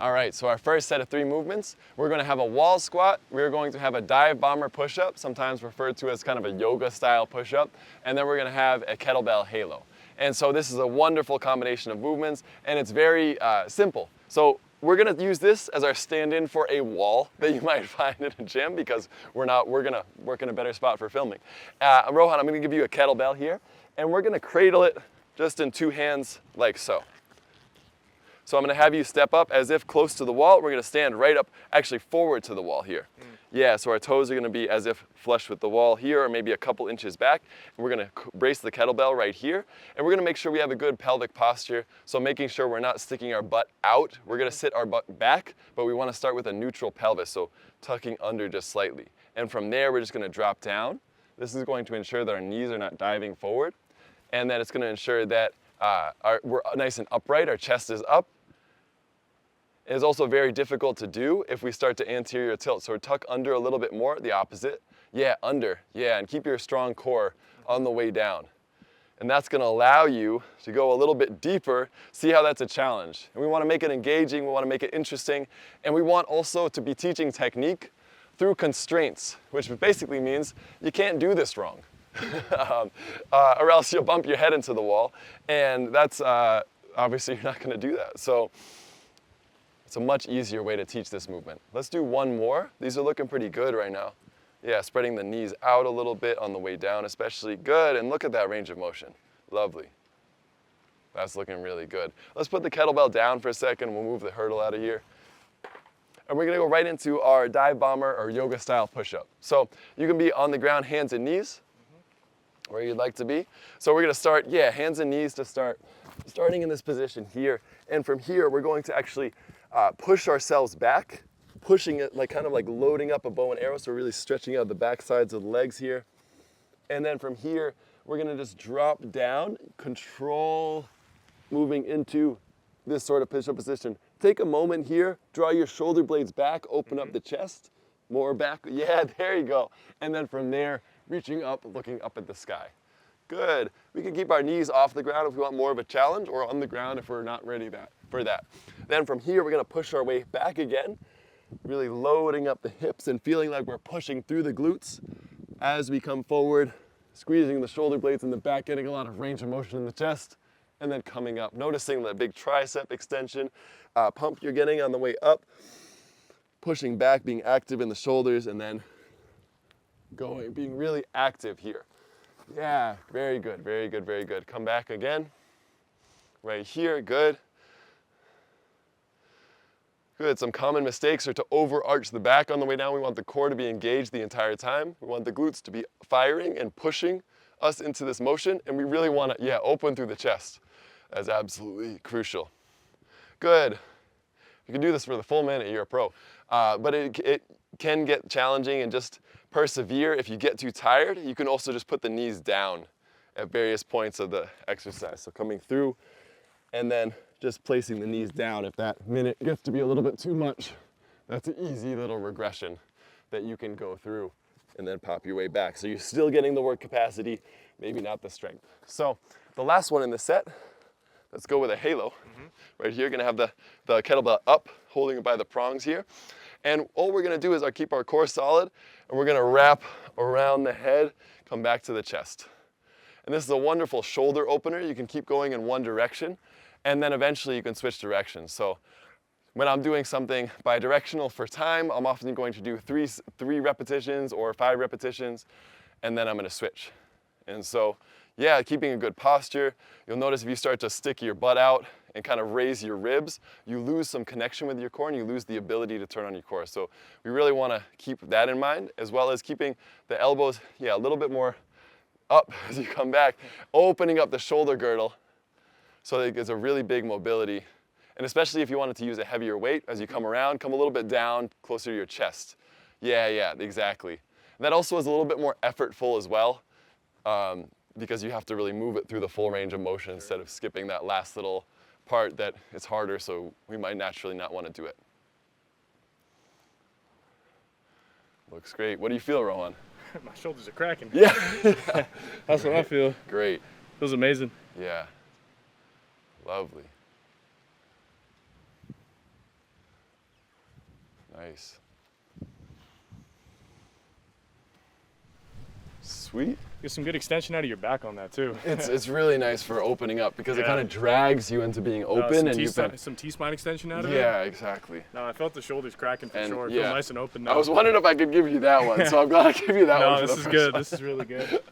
All right, so our first set of 3 movements, we're going to have a wall squat, we're going to have a dive bomber push-up, sometimes referred to as kind of a yoga style push-up, and then we're going to have a kettlebell halo. And so this is a wonderful combination of movements, and it's very simple. So we're going to use this as our stand-in for a wall that you might find in a gym, because we're going to work in a better spot for filming. Rohan, I'm going to give you a kettlebell here, and we're going to cradle it just in 2 hands like so. So I'm going to have you step up as if close to the wall. We're going to stand right up, actually forward to the wall here. Yeah, so our toes are going to be as if flush with the wall here, or maybe a couple inches back. And we're going to brace the kettlebell right here. And we're going to make sure we have a good pelvic posture. So making sure we're not sticking our butt out. We're going to sit our butt back, but we want to start with a neutral pelvis, so tucking under just slightly. And from there, we're just going to drop down. This is going to ensure that our knees are not diving forward. And then it's going to ensure that we're nice and upright, our chest is up. It is also very difficult to do if we start to anterior tilt. So tuck under a little bit more, the opposite. Yeah, under. Yeah, and keep your strong core on the way down. And that's going to allow you to go a little bit deeper. See how that's a challenge. And we want to make it engaging, we want to make it interesting, and we want also to be teaching technique through constraints, which basically means you can't do this wrong. Or else you'll bump your head into the wall, and that's obviously you're not going to do that. So it's a much easier way to teach this movement. Let's do 1 more. These are looking pretty good right now. Yeah, spreading the knees out a little bit on the way down, especially. Good, and look at that range of motion. Lovely. That's looking really good. Let's put the kettlebell down for a second. We'll move the hurdle out of here. And we're going to go right into our dive bomber or yoga style push-up. So you can be on the ground, hands and knees, where you'd like to be. So we're going to start, hands and knees to start. Starting in this position here. And from here, we're going to actually push ourselves back, pushing it kind of like loading up a bow and arrow, so we're really stretching out the back sides of the legs here. And then from here, we're going to just drop down, control moving into this sort of push-up position. Take a moment here, draw your shoulder blades back, open up the chest, more back. Yeah, there you go. And then from there, reaching up, looking up at the sky. Good. We can keep our knees off the ground if we want more of a challenge, or on the ground if we're not ready for that. Then from here, we're going to push our way back again, really loading up the hips and feeling like we're pushing through the glutes as we come forward, squeezing the shoulder blades in the back, getting a lot of range of motion in the chest, and then coming up, noticing the big tricep extension, pump you're getting on the way up, pushing back, being active in the shoulders, and then going, being really active here. Yeah, very good, very good, very good. Come back again, right here, good. Good, some common mistakes are to overarch the back on the way down. We want the core to be engaged the entire time. We want the glutes to be firing and pushing us into this motion, and we really want to, open through the chest. That's absolutely crucial. Good. You can do this for the full minute, you're a pro. But it can get challenging, and just persevere. If you get too tired, you can also just put the knees down at various points of the exercise. So coming through and then just placing the knees down if that minute gets to be a little bit too much. That's an easy little regression that you can go through and then pop your way back. So you're still getting the work capacity, maybe not the strength. So the last one in the set, let's go with a halo. Right here, gonna have the kettlebell up, holding it by the prongs here. And all we're gonna do is keep our core solid, and we're gonna wrap around the head, come back to the chest. And this is a wonderful shoulder opener. You can keep going in one direction, and then eventually you can switch directions. So when I'm doing something bidirectional for time, I'm often going to do three repetitions or 5 repetitions, and then I'm gonna switch. And so, keeping a good posture. You'll notice if you start to stick your butt out and kind of raise your ribs, you lose some connection with your core and you lose the ability to turn on your core. So we really want to keep that in mind, as well as keeping the elbows, a little bit more up as you come back, opening up the shoulder girdle so that it gets a really big mobility. And especially if you wanted to use a heavier weight, as you come around, come a little bit down closer to your chest. Yeah, exactly. And that also is a little bit more effortful as well, because you have to really move it through the full range of motion instead of skipping that last little part that it's harder, so we might naturally not want to do it. Looks great. What do you feel, Rohan? My shoulders are cracking. Yeah. That's what I feel. Great. Feels amazing. Yeah. Lovely. Nice. Sweet. Get some good extension out of your back on that too. It's really nice for opening up because it Yeah. kind of drags you into being open, and you've been. Some T-spine extension out of it. Yeah, exactly. No, I felt the shoulders cracking for And, sure. yeah. Feel nice and open now. I was wondering if I could give you that one, so I'm glad I gave you that one. No, for this the is first good. time. This is really good.